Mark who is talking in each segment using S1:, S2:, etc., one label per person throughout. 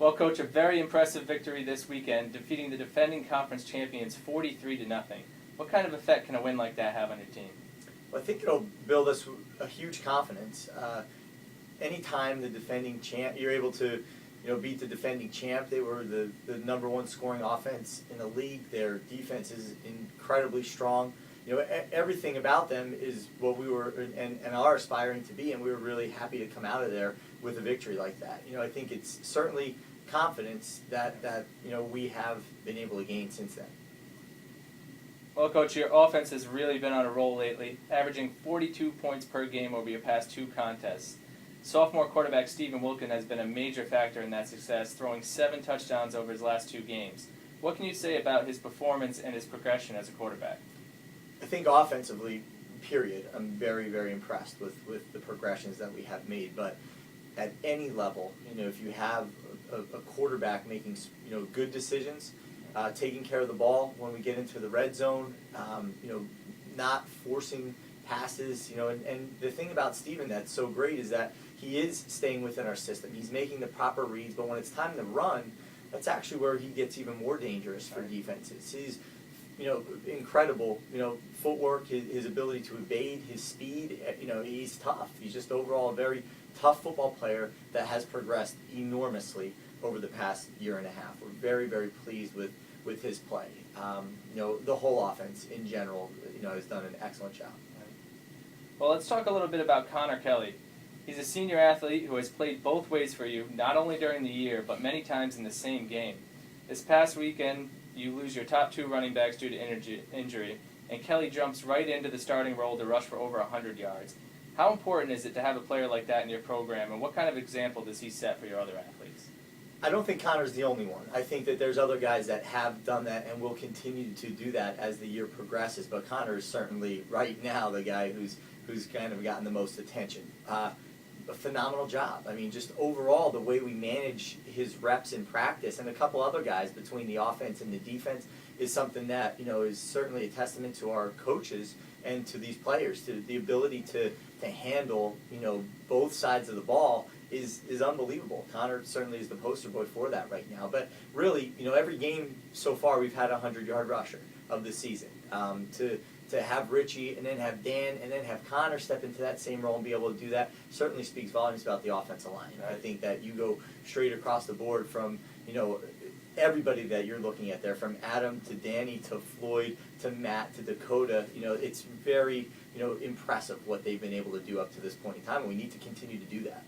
S1: Well, Coach, a very impressive victory this weekend, defeating the defending conference champions 43-0. What kind of effect can a win like that have on your team?
S2: Well, I think it'll build us a huge confidence. Anytime the defending champ, you're able to, beat the defending champ. They were the number one scoring offense in the league. Their defense is incredibly strong. Everything about them is what we were and are aspiring to be, and we were really happy to come out of there with a victory like that. I think it's certainly confidence that we have been able to gain since then.
S1: Well, Coach, your offense has really been on a roll lately, averaging 42 points per game over your past two contests. Sophomore quarterback Stephen Wilkin has been a major factor in that success, throwing 7 touchdowns over his last 2 games. What can you say about his performance and his progression as a quarterback?
S2: I think offensively, period, I'm very, very impressed with the progressions that we have made. But at any level, if you have a quarterback making good decisions, taking care of the ball when we get into the red zone, not forcing passes, and the thing about Steven that's so great is that he is staying within our system. He's making the proper reads, but when it's time to run, that's actually where he gets even more dangerous for defenses. He's, incredible, footwork, his ability to evade, his speed, he's tough. He's just overall a very tough football player that has progressed enormously over the past year and a half. We're very, very pleased with his play. The whole offense in general, has done an excellent job.
S1: Well, let's talk a little bit about Connor Kelly. He's a senior athlete who has played both ways for you, not only during the year, but many times in the same game. This past weekend, you lose your top 2 running backs due to injury, and Kelly jumps right into the starting role to rush for over 100 yards. How important is it to have a player like that in your program, and what kind of example does he set for your other athletes?
S2: I don't think Connor's the only one. I think that there's other guys that have done that and will continue to do that as the year progresses, but Connor is certainly right now the guy who's kind of gotten the most attention. A phenomenal job. I mean, just overall, the way we manage his reps in practice and a couple other guys between the offense and the defense is something that, is certainly a testament to our coaches and to these players. To the ability to handle, both sides of the ball is unbelievable. Connor certainly is the poster boy for that right now. But really, every game so far we've had a 100-yard rusher of the season. To have Richie and then have Dan and then have Connor step into that same role and be able to do that certainly speaks volumes about the offensive line. I think that you go straight across the board from, everybody that you're looking at there, from Adam to Danny to Floyd to Matt to Dakota. It's very, impressive what they've been able to do up to this point in time, and we need to continue to do that.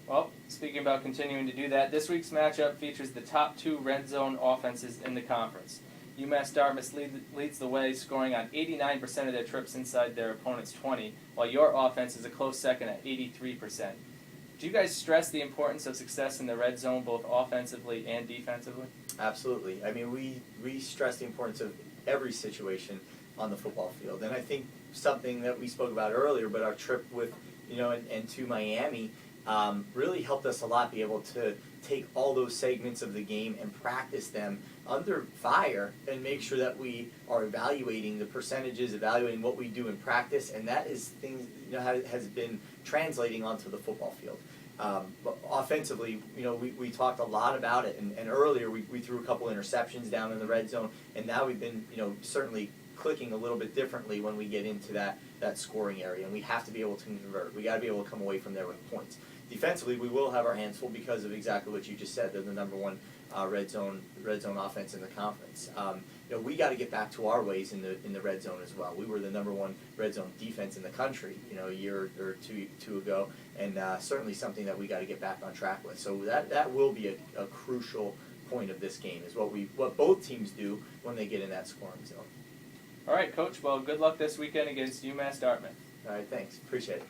S1: Well, speaking about continuing to do that, this week's matchup features the top 2 red zone offenses in the conference. UMass Dartmouth leads the way, scoring on 89% of their trips inside their opponent's 20, while your offense is a close second at 83%. Do you guys stress the importance of success in the red zone, both offensively and defensively?
S2: Absolutely. I mean, we stress the importance of every situation on the football field. And I think something that we spoke about earlier, but our trip with, and to Miami, really helped us a lot be able to take all those segments of the game and practice them under fire and make sure that we are evaluating the percentages, evaluating what we do in practice, and that is things has been translating onto the football field. But offensively, we talked a lot about it, and earlier we threw a couple interceptions down in the red zone, and now we've been certainly clicking a little bit differently when we get into that scoring area, and we have to be able to convert. We got to be able to come away from there with points. Defensively, we will have our hands full because of exactly what you just said. They're the number 1 red zone offense in the conference. We got to get back to our ways in the red zone as well. We were the number 1 red zone defense in the country, a year or two ago, and certainly something that we got to get back on track with. So that will be a crucial point of this game, is what both teams do when they get in that scoring zone.
S1: All right, Coach. Well, good luck this weekend against UMass Dartmouth.
S2: All right, thanks. Appreciate it.